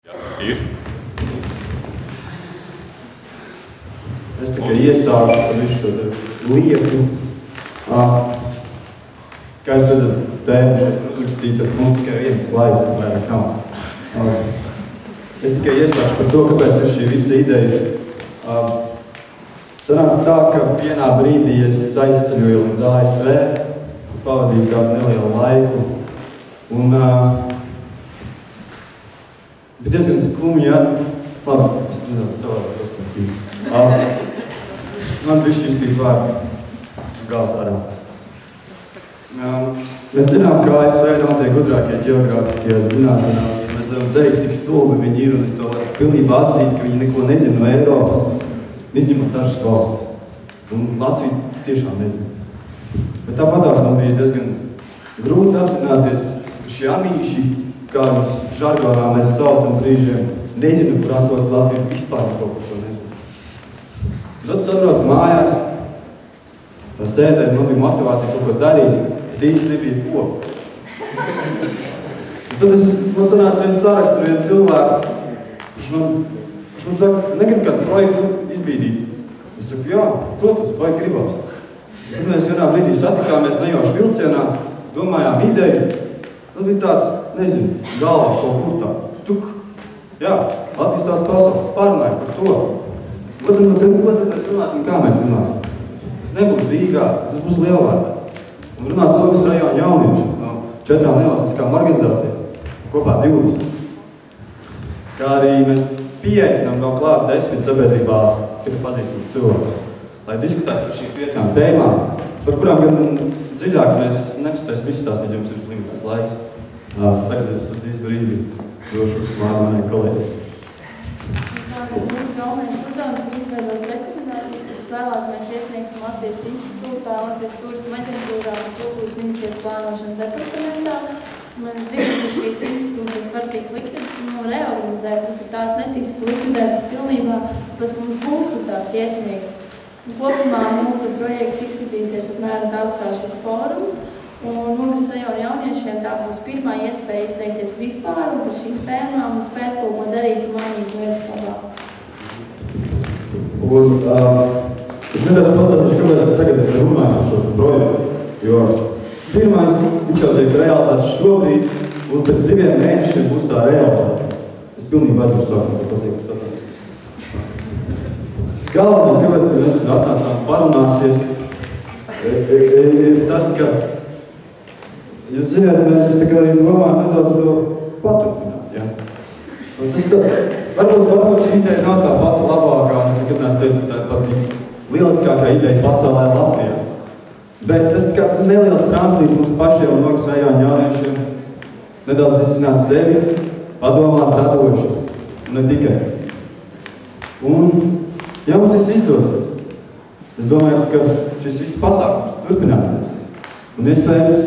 Ir. Es tikai iesāku par visu šo lietu. Kā jūs redzat, tēma šeit uzrakstīta, mums tikai viens slaids, vairāk nav. Es tikai iesāku par to, kāpēc ir šī visa ideja. Sanāca tā, ka vienā brīdī es aizceļoju līdz ASV, pavadīju kādu nelielu laiku. Un bija diezgan skumji, ja? Labi, es nedaudz savādāk paskatīšu. Man bija šīs tīt vārdi gals ārā. Mēs zinām, ka ASV nav tie gudrākie ģeogrāfiskajās zināšanās. Mēs varam teikt, cik stulbi viņi ir, un es to varu pilnībā atzīt, ka viņi neko nezina no Eiropas, izņemot dažas valstis. Un Latvija tiešām nezina. Bet tāpatās man bija diezgan grūti apzināties, ka šie amīši, kādas žargonā mēs saucam brīžiem, nezinu, kur atrodas Latvija, vispār kaut ko šo nezinu. Tad saprotu mājās, tā sēdēt, man bija motivācija kaut ko darīt, bet īsti nebija ko. Un tad man sanāca viens saraksts ar vienu cilvēku, kurš man saka, negribu kādu projektu izbīdīt. Es saku, jā, protams, vai gribās. Tad mēs vienā brīdī satikāmies nejauši vilcienā, domājām ideju. Tad bija tāds, nezinu, galvā kaut kur tā, tuk. Jā, Latvijas tās pasaules, pārunāja par to. Ko tad mēs runāsim, kā mēs runāsim? Tas nebūs Rīgā, tas būs Lielvārdā. Un runās Ogas rajona jaunieši no 4 nevalstiskām organizācijām, kopā 20. Kā arī mēs pieaicinām vēl klāt 10 sabiedrībā pazīstams cilvēkus, lai diskutētu par šīm 5 tēmām, par kurām gan dziļāk mēs nepaspēsim izstāstīt, jo mums ir limitēts laiks. Tagad es esmu brīdī došu vārdu manai kolēģi. Mūsu galvenais uzdevums ir izveidot rekomendācijas, kuras vēlāk mēs iesniegsim Latvijas institūtā, Latvijas turisma aģentūrā un Kultūras ministrijas plānošanas departamentā. Man zina, ka šīs institūcijas var tikt reorganizētas, bet tās netiks likvidētas pilnībā, pēc mums būs, kur tās iesniegs. Kopumā mūsu projekts izskatīsies apmēram tāds kā šis fórums, un mums jauniešiem tā būs pirmā iespēja izteikties vispār un par šīm tēmām un spēt kaut ko darīt un mainīt lietas labāk. Un es nedaudz pastāstīšu, kāpēc tagad es runāju par šo projektu, jo pirmais, viņš jau tiek realizēts šobrīd, un pēc 2 mēnešiem būs tā realizācija. Es pilnībā aizmirsu sākumu, ko pateikt saprāt. Tas galvenais, kāpēc mēs tur atnācām parunāties, ir tas, ka jūs zināt, mēs tā kā arī domājam nedaudz to paturpināt, ja? Un tas tā, varbūt šī ideja nav tā pati labākā, es nekad neesmu teicu, tā ir pat lieliskākā ideja pasaulē Latvijā. Bet tas ir kāds neliels tramplīns mums pašiem un Ogas rajona jauniešiem nedaudz izsināt sevi, padomāt radoši, un ne tikai. Un, ja mums viss izdosies, es domāju, ka šis viss pasākums turpināsies. Un iespējams,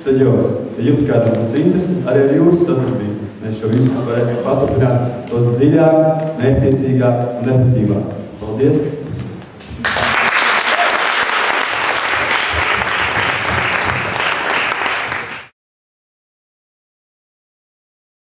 tad jau, ja jums kādam būs interesi, arī ar jūsu sadarbību. Mēs šo visu varēsim paturpināt tos dziļāk, mērķtiecīgāk un efektīvāk. Paldies!